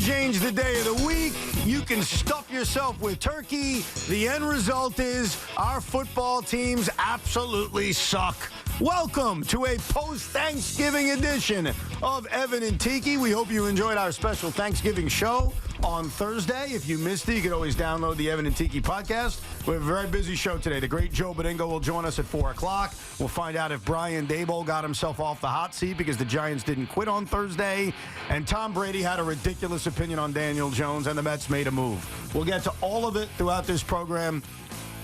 change the day of the week. You can stuff yourself with turkey. The end result is our football teams absolutely suck. Welcome to a post-Thanksgiving edition of Evan and Tiki. We hope you enjoyed our special Thanksgiving show on Thursday. If you missed it, you can always download the Evan and Tiki podcast. We have a very busy show today. The great Joe Badingo will join us at 4 o'clock. We'll find out if Brian Daboll got himself off the hot seat because the Giants didn't quit on Thursday. And Tom Brady had a ridiculous opinion on Daniel Jones, and the Mets made a move. We'll get to all of it throughout this program.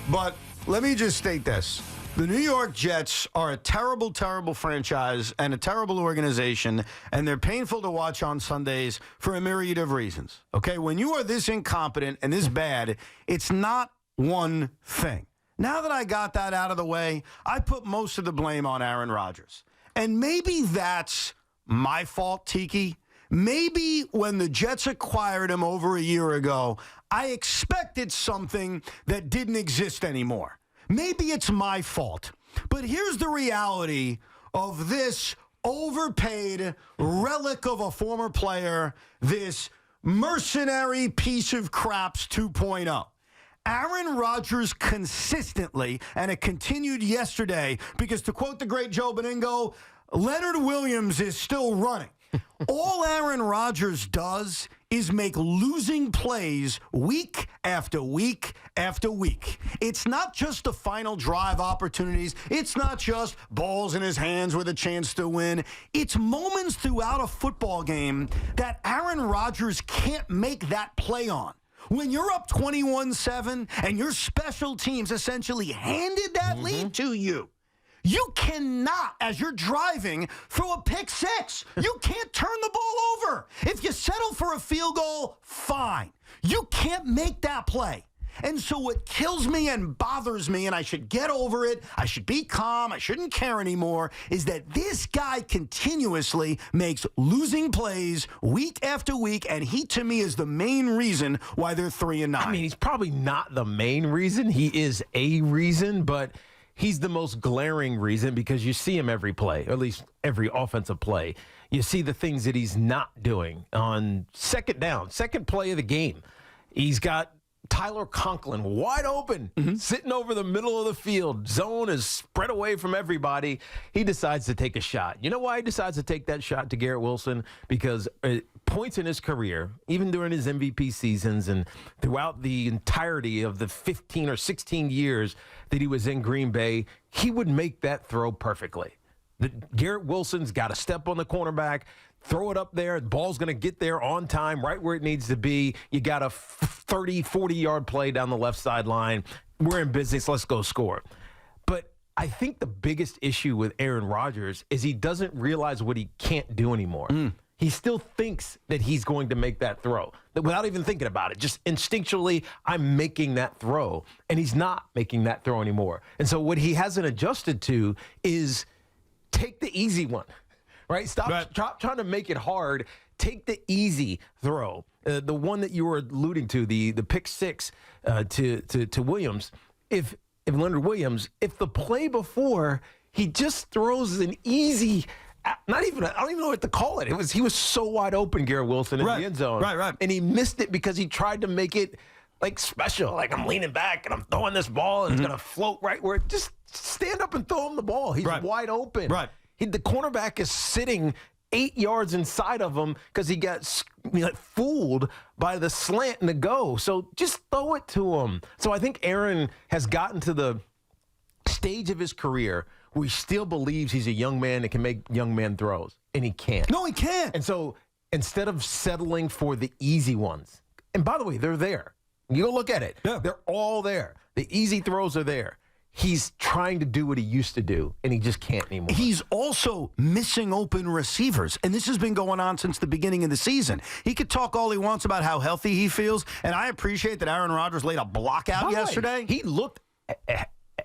But let me just state this. The New York Jets are a terrible, terrible franchise and a terrible organization, and they're painful to watch on Sundays for a myriad of reasons. Okay, when you are this incompetent and this bad, it's not one thing. Now that I got that out of the way, I put most of the blame on Aaron Rodgers. And maybe that's my fault, Tiki. Maybe when the Jets acquired him over a year ago, I expected something that didn't exist anymore. Maybe it's my fault, but here's the reality of this overpaid relic of a former player, this mercenary piece of craps 2.0. Aaron Rodgers consistently, and it continued yesterday, because to quote the great Joe Badingo, Leonard Williams is still running. All Aaron Rodgers does is make losing plays week after week after week. It's not just the final drive opportunities. It's not just balls in his hands with a chance to win. It's moments throughout a football game that Aaron Rodgers can't make that play on. When you're up 21-7 and your special teams essentially handed that lead to you, you cannot, as you're driving, throw a pick six. You can't turn the ball over. If you settle for a field goal, fine. You can't make that play. And so what kills me and bothers me, and I should get over it, I should be calm, I shouldn't care anymore, is that this guy continuously makes losing plays week after week, and he, to me, is the main reason why they're 3-9. I mean, he's probably not the main reason. He is a reason, but he's the most glaring reason because you see him every play, or at least every offensive play. You see the things that he's not doing on second down, second play of the game. He's got Tyler Conklin wide open, sitting over the middle of the field. Zone is spread away from everybody. He decides to take a shot. You know why he decides to take that shot to Garrett Wilson? Because points in his career, even during his MVP seasons and throughout the entirety of the 15 or 16 years that he was in Green Bay, he would make that throw perfectly. Garrett Wilson's got to step on the cornerback, throw it up there. The ball's going to get there on time, right where it needs to be. You got a 30, 40-yard play down the left sideline. We're in business. Let's go score. But I think the biggest issue with Aaron Rodgers is he doesn't realize what he can't do anymore. He still thinks that he's going to make that throw without even thinking about it. Just instinctually, I'm making that throw. And he's not making that throw anymore. And so what he hasn't adjusted to is take the easy one. Right? Stop trying to make it hard. Take the easy throw. The one that you were alluding to, the pick six to Williams. If Leonard Williams, if the play before, he just throws an easy, I don't even know what to call it. He was so wide open, Garrett Wilson, in the end zone. Right. And he missed it because he tried to make it like special. Like, I'm leaning back and I'm throwing this ball and it's going to float right where it just stand up and throw him the ball. He's wide open. Right. The cornerback is sitting 8 yards inside of him because he got fooled by the slant and the go. So just throw it to him. So I think Aaron has gotten to the stage of his career where he still believes he's a young man that can make young man throws, and he can't. No, he can't. And so instead of settling for the easy ones, and by the way, they're there. You go look at it. Yeah. They're all there. The easy throws are there. He's trying to do what he used to do, and he just can't anymore. He's also missing open receivers, and this has been going on since the beginning of the season. He could talk all he wants about how healthy he feels, and I appreciate that Aaron Rodgers laid a block out yesterday. He looked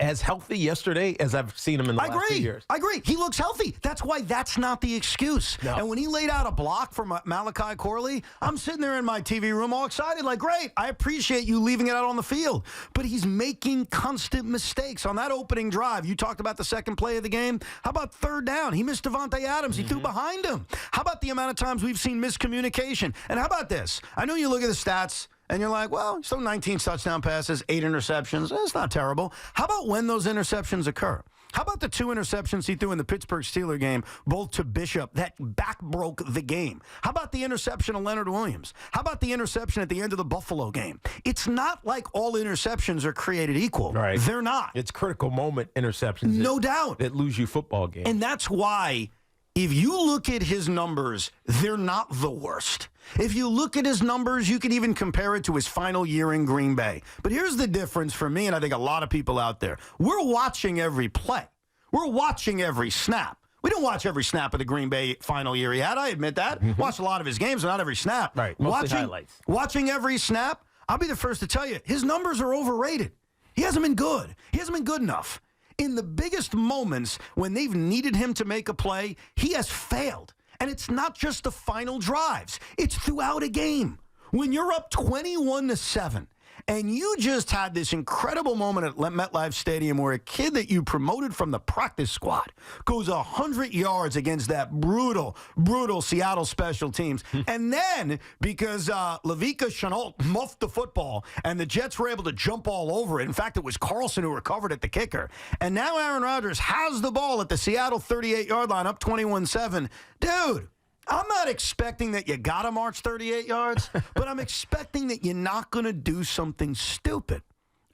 as healthy yesterday as I've seen him in the last 2 years. I agree. He looks healthy. That's why that's not the excuse. No. And when he laid out a block for Malachi Corley, I'm sitting there in my TV room all excited, like, great, I appreciate you leaving it out on the field. But he's making constant mistakes. On that opening drive, you talked about the second play of the game. How about third down? He missed Devontae Adams. He threw behind him. How about the amount of times we've seen miscommunication? And how about this? I know you look at the stats, and you're like, well, he's thrown 19 touchdown passes, 8 interceptions. That's not terrible. How about when those interceptions occur? How about the 2 interceptions he threw in the Pittsburgh Steelers game, both to Bishop, that back broke the game? How about the interception of Leonard Williams? How about the interception at the end of the Buffalo game? It's not like all interceptions are created equal. Right. They're not. It's critical moment interceptions. No doubt. That lose you football games. And that's why, if you look at his numbers, they're not the worst. If you look at his numbers, you can even compare it to his final year in Green Bay. But here's the difference for me, and I think a lot of people out there. We're watching every play. We're watching every snap. We didn't watch every snap of the Green Bay final year he had. I admit that. Watched a lot of his games, but not every snap. Right, mostly highlights. Watching every snap, I'll be the first to tell you, his numbers are overrated. He hasn't been good. He hasn't been good enough. In the biggest moments when they've needed him to make a play, he has failed. And it's not just the final drives. It's throughout a game. When you're up 21-7, and you just had this incredible moment at MetLife Stadium where a kid that you promoted from the practice squad goes 100 yards against that brutal, brutal Seattle special teams. And then, because Laviska Shenault muffed the football and the Jets were able to jump all over it. In fact, it was Carlson who recovered at the kicker. And now Aaron Rodgers has the ball at the Seattle 38-yard line, up 21-7. Dude, I'm not expecting that you got to march 38 yards, but I'm expecting that you're not going to do something stupid.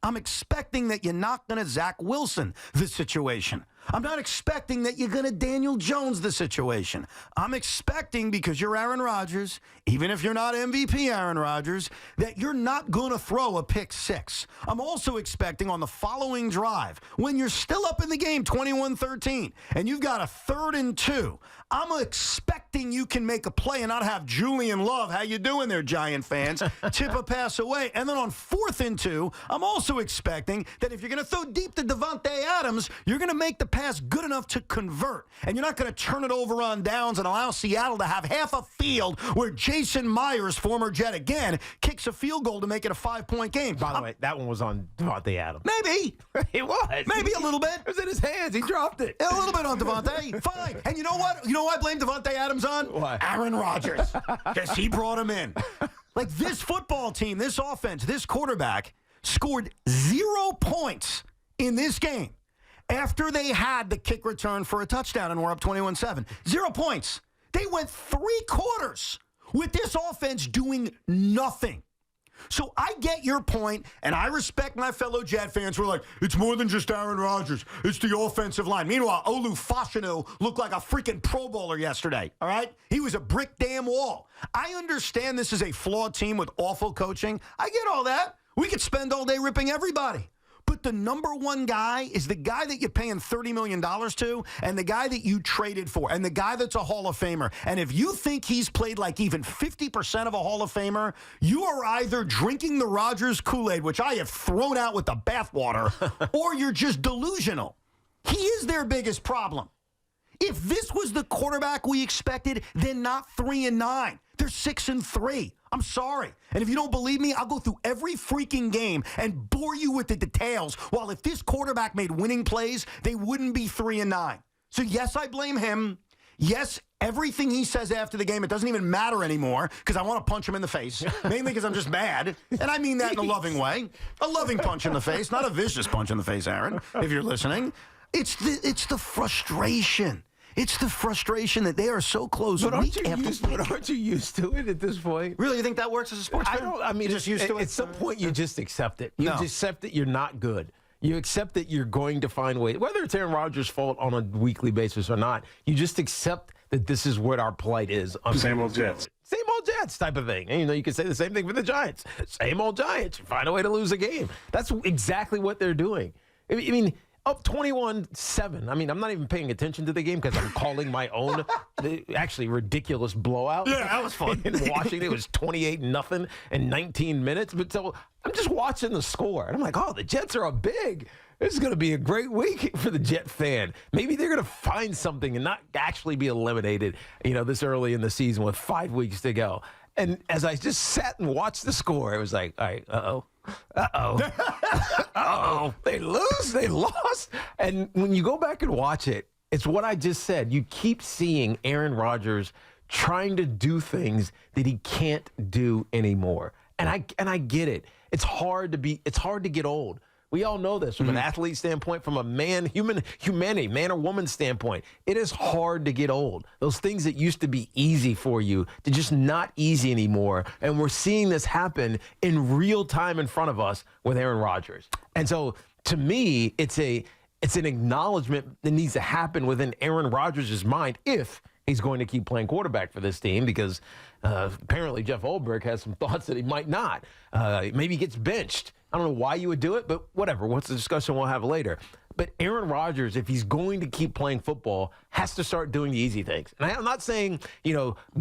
I'm expecting that you're not going to Zach Wilson the situation. I'm not expecting that you're going to Daniel Jones the situation. I'm expecting, because you're Aaron Rodgers, even if you're not MVP Aaron Rodgers, that you're not going to throw a pick six. I'm also expecting on the following drive, when you're still up in the game 21-13, and you've got a 3rd and 2, I'm expecting you can make a play and not have Julian Love, how you doing there, Giant fans, tip a pass away. And then on 4th and 2, I'm also expecting that if you're going to throw deep to Devontae Adams, you're going to make the pass good enough to convert. And you're not going to turn it over on downs and allow Seattle to have half a field where Jason Myers, former Jet again, kicks a field goal to make it a 5-point game. By the way, that one was on Devontae Adams. Maybe. It was. Maybe a little bit. It was in his hands. He dropped it. A little bit on Devontae. Fine. And you know what? You know what I blame Devontae Adams on? What? Aaron Rodgers. Because he brought him in. Like, this football team, this offense, this quarterback scored 0 points in this game after they had the kick return for a touchdown and were up 21-7. 0 points. They went 3 quarters with this offense doing nothing. So I get your point, and I respect my fellow Jet fans who are like, it's more than just Aaron Rodgers. It's the offensive line. Meanwhile, Olu Fashanu looked like a freaking Pro Bowler yesterday, all right? He was a brick damn wall. I understand this is a flawed team with awful coaching. I get all that. We could spend all day ripping everybody. But the number one guy is the guy that you're paying $30 million to, and the guy that you traded for, and the guy that's a Hall of Famer. And if you think he's played like even 50% of a Hall of Famer, you are either drinking the Rodgers Kool-Aid, which I have thrown out with the bathwater, or you're just delusional. He is their biggest problem. If this was the quarterback we expected, then not 3-9. They're 6-3. I'm sorry. And if you don't believe me, I'll go through every freaking game and bore you with the details. While if this quarterback made winning plays, they wouldn't be 3-9. So yes, I blame him. Yes, everything he says after the game, it doesn't even matter anymore because I want to punch him in the face, mainly because I'm just mad. And I mean that in a loving way. A loving punch in the face, not a vicious punch in the face, Aaron, if you're listening. It's the frustration. It's the frustration that they are so close week after week. But aren't you used to it at this point? Really, you think that works as a sports fan? I mean, just used to it? At some point, you just accept it. You just accept that you're not good. You accept that you're going to find ways, whether it's Aaron Rodgers' fault on a weekly basis or not. You just accept that this is what our plight is. Same old Jets. Same old Jets type of thing. And, you can say the same thing for the Giants. Same old Giants. You find a way to lose a game. That's exactly what they're doing. I mean, Up 21-7. I mean, I'm not even paying attention to the game because I'm calling my own actually ridiculous blowout. Yeah, that was fun. In Washington, it was 28-0 in 19 minutes. But so I'm just watching the score, and I'm like, oh, the Jets are up big. This is going to be a great week for the Jet fan. Maybe they're going to find something and not actually be eliminated, this early in the season with 5 weeks to go. And as I just sat and watched the score, it was like, all right, uh-oh. They lose, they lost. And when you go back and watch it, it's what I just said. You keep seeing Aaron Rodgers trying to do things that he can't do anymore. And I get it. It's hard to get old. We all know this from an athlete standpoint, from a humanity, man or woman standpoint. It is hard to get old. Those things that used to be easy for you, they're just not easy anymore. And we're seeing this happen in real time in front of us with Aaron Rodgers. And so, to me, it's an acknowledgement that needs to happen within Aaron Rodgers' mind if he's going to keep playing quarterback for this team, because apparently Jeff Olbrich has some thoughts that he might not. Maybe he gets benched. I don't know why you would do it, but whatever. What's the discussion we'll have later? But Aaron Rodgers, if he's going to keep playing football, has to start doing the easy things. And I'm not saying,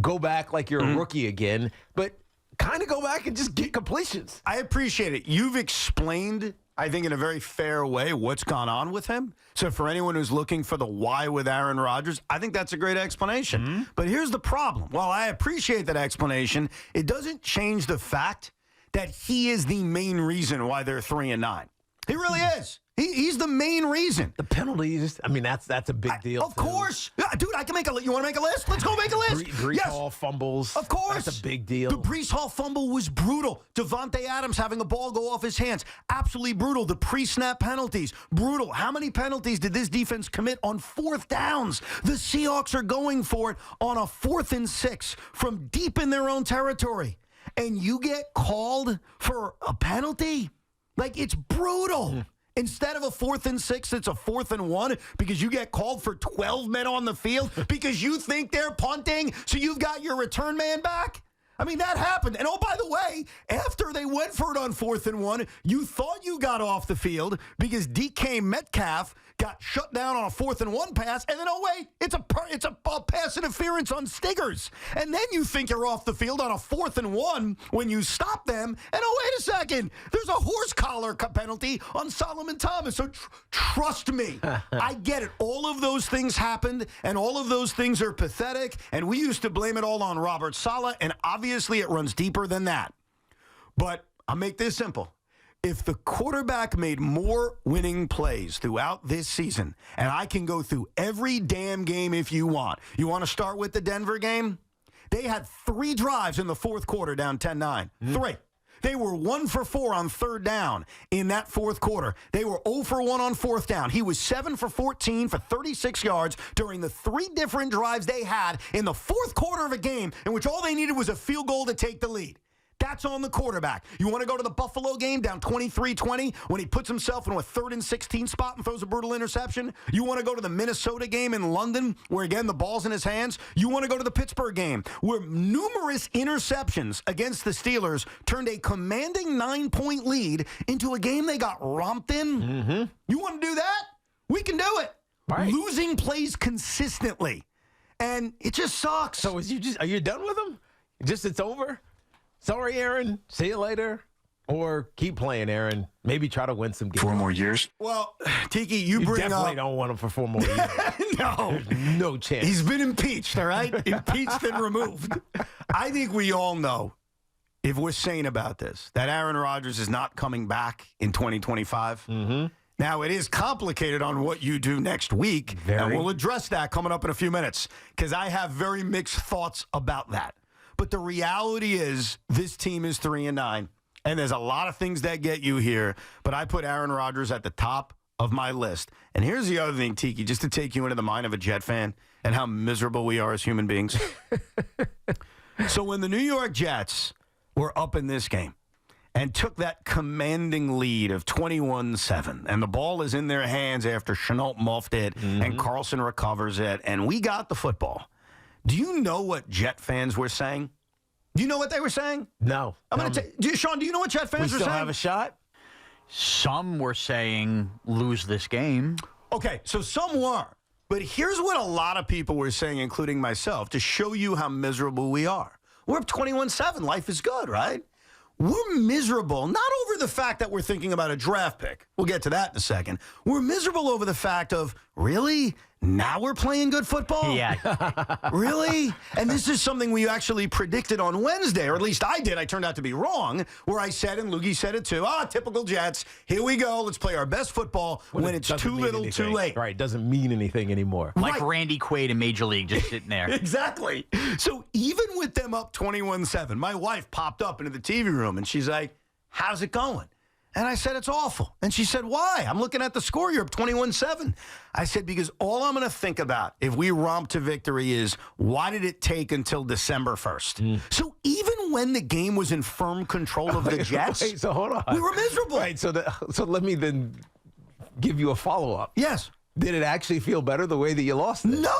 go back like you're a rookie again, but kind of go back and just get completions. I appreciate it. You've explained, I think, in a very fair way what's gone on with him. So for anyone who's looking for the why with Aaron Rodgers, I think that's a great explanation. But here's the problem. While I appreciate that explanation, it doesn't change the fact that he is the main reason why they're 3-9. He really is. He's the main reason. The penalties, that's a big deal. Of course. Yeah, dude, I can make a list. You want to make a list? Let's go make a list. Breece Hall fumbles. Of course. That's a big deal. The Breece Hall fumble was brutal. Devontae Adams having a ball go off his hands. Absolutely brutal. The pre-snap penalties. Brutal. How many penalties did this defense commit on fourth downs? The Seahawks are going for it on a 4th and 6 from deep in their own territory. And you get called for a penalty? Like, it's brutal. Instead of a 4th and 6, it's a 4th and 1 because you get called for 12 men on the field because you think they're punting, so you've got your return man back? That happened. And, oh, by the way, after they went for it on 4th and 1, you thought you got off the field because DK Metcalf got shut down on a 4th and 1 pass, and then, oh, wait, it's a pass interference on Stiggers. And then you think you're off the field on a 4th and 1 when you stop them, and, oh, wait a second, there's a horse collar penalty on Solomon Thomas. So trust me, I get it. All of those things happened, and all of those things are pathetic, and we used to blame it all on Robert Saleh, and obviously it runs deeper than that. But I'll make this simple. If the quarterback made more winning plays throughout this season, and I can go through every damn game if you want. You want to start with the Denver game? They had 3 drives in the fourth quarter down 10-9. 3. They were 1 for 4 on 3rd down in that fourth quarter. They were 0 for 1 on 4th down. He was 7 for 14 for 36 yards during the 3 different drives they had in the fourth quarter of a game in which all they needed was a field goal to take the lead. That's on the quarterback. You want to go to the Buffalo game down 23-20 when he puts himself in a 3rd and 16 spot and throws a brutal interception? You want to go to the Minnesota game in London where, again, the ball's in his hands? You want to go to the Pittsburgh game where numerous interceptions against the Steelers turned a commanding 9-point lead into a game they got romped in? You want to do that? We can do it. Right. Losing plays consistently. And it just sucks. So are you done with him? It's over? Sorry, Aaron. See you later. Or keep playing, Aaron. Maybe try to win some games. 4 more years? Well, Tiki, you bring up... definitely don't want him for 4 more years. No. There's no chance. He's been impeached, all right? Impeached and removed. I think we all know, if we're sane about this, that Aaron Rodgers is not coming back in 2025. Now, it is complicated on what you do next week, and we'll address that coming up in a few minutes, because I have very mixed thoughts about that. But the reality is this team is 3-9, and there's a lot of things that get you here, but I put Aaron Rodgers at the top of my list. And here's the other thing, Tiki, just to take you into the mind of a Jet fan and how miserable we are as human beings. So when the New York Jets were up in this game and took that commanding lead of 21-7, and the ball is in their hands after Chenault muffed it, and Carlson recovers it, and we got the football. Do you know what Jet fans were saying? Do you know what they were saying? No. I'm going to tell you. Sean, do you know what Jet fans were saying? We still have a shot? Some were saying lose this game. Okay, so some were. But here's what a lot of people were saying, including myself, to show you how miserable we are. We're up 21-7. Life is good, right? We're miserable, not over the fact that we're thinking about a draft pick. We'll get to that in a second. We're miserable over the fact of, really? Now we're playing good football? Yeah. Really? And this is something we actually predicted on Wednesday, or at least I did. I turned out to be wrong, where I said, and Loogie said it too, typical Jets. Here we go. Let's play our best football when it's too little, too late. Right, doesn't mean anything anymore. Like Randy Quaid in Major League just sitting there. Exactly. So even with them up 21-7, my wife popped up into the TV room, and she's like, how's it going? And I said, it's awful. And she said, why? I'm looking at the score. You're up 21-7. I said, because all I'm going to think about if we romp to victory is, why did it take until December 1st? So even when the game was in firm control of the Jets, Wait, so hold on. we were miserable. Right, so let me then give you a follow-up. Yes. Did it actually feel better the way that you lost it? No!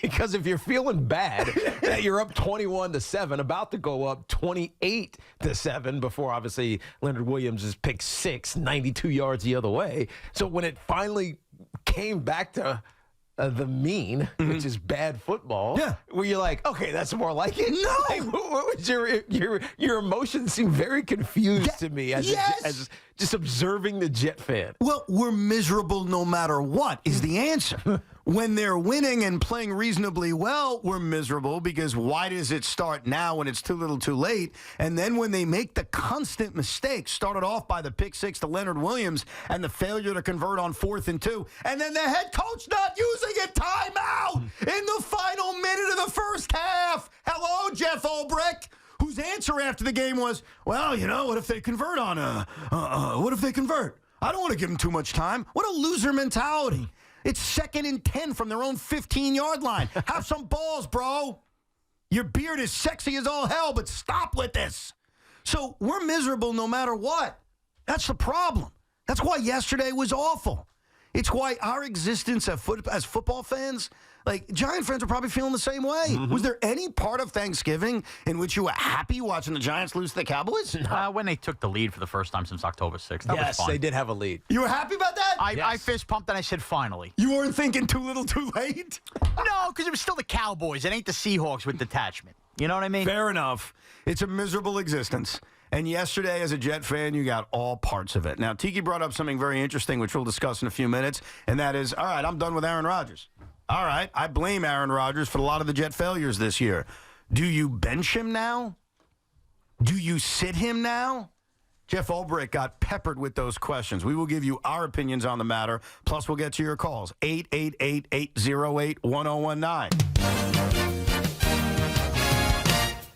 Because if you're feeling bad that you're up 21-7, about to go up 28-7 before obviously Leonard Williams is picked 6, 92 yards the other way. So when it finally came back to the mean, which is bad football, where you're like, okay, that's more like it. No! Like, what was your emotions seem very confused to me as just observing the Jet fan. Well, we're miserable no matter what is the answer. When they're winning and playing reasonably well, we're miserable because why does it start now when it's too little too late? And then when they make the constant mistakes, started off by the pick 6 to Leonard Williams and the failure to convert on 4th and 2, and then the head coach not using a timeout in the final minute of the first half. Hello, Jeff Ulbrich, whose answer after the game was, well, what if they convert on what if they convert? I don't want to give them too much time. What a loser mentality. It's 2nd and 10 from their own 15-yard line. Have some balls, bro. Your beard is sexy as all hell, but stop with this. So we're miserable no matter what. That's the problem. That's why yesterday was awful. It's why our existence as football fans, like Giant fans, are probably feeling the same way. Mm-hmm. Was there any part of Thanksgiving in which you were happy watching the Giants lose to the Cowboys? When they took the lead for the first time since October 6th. That was fun. They did have a lead. You were happy about that? I fist pumped and I said, finally. You weren't thinking too little too late? No, because it was still the Cowboys. It ain't the Seahawks with detachment. You know what I mean? Fair enough. It's a miserable existence. And yesterday, as a Jet fan, you got all parts of it. Now, Tiki brought up something very interesting, which we'll discuss in a few minutes, and that is, all right, I'm done with Aaron Rodgers. All right, I blame Aaron Rodgers for a lot of the Jet failures this year. Do you bench him now? Do you sit him now? Jeff Ulbrich got peppered with those questions. We will give you our opinions on the matter, plus we'll get to your calls. 888-808-1019.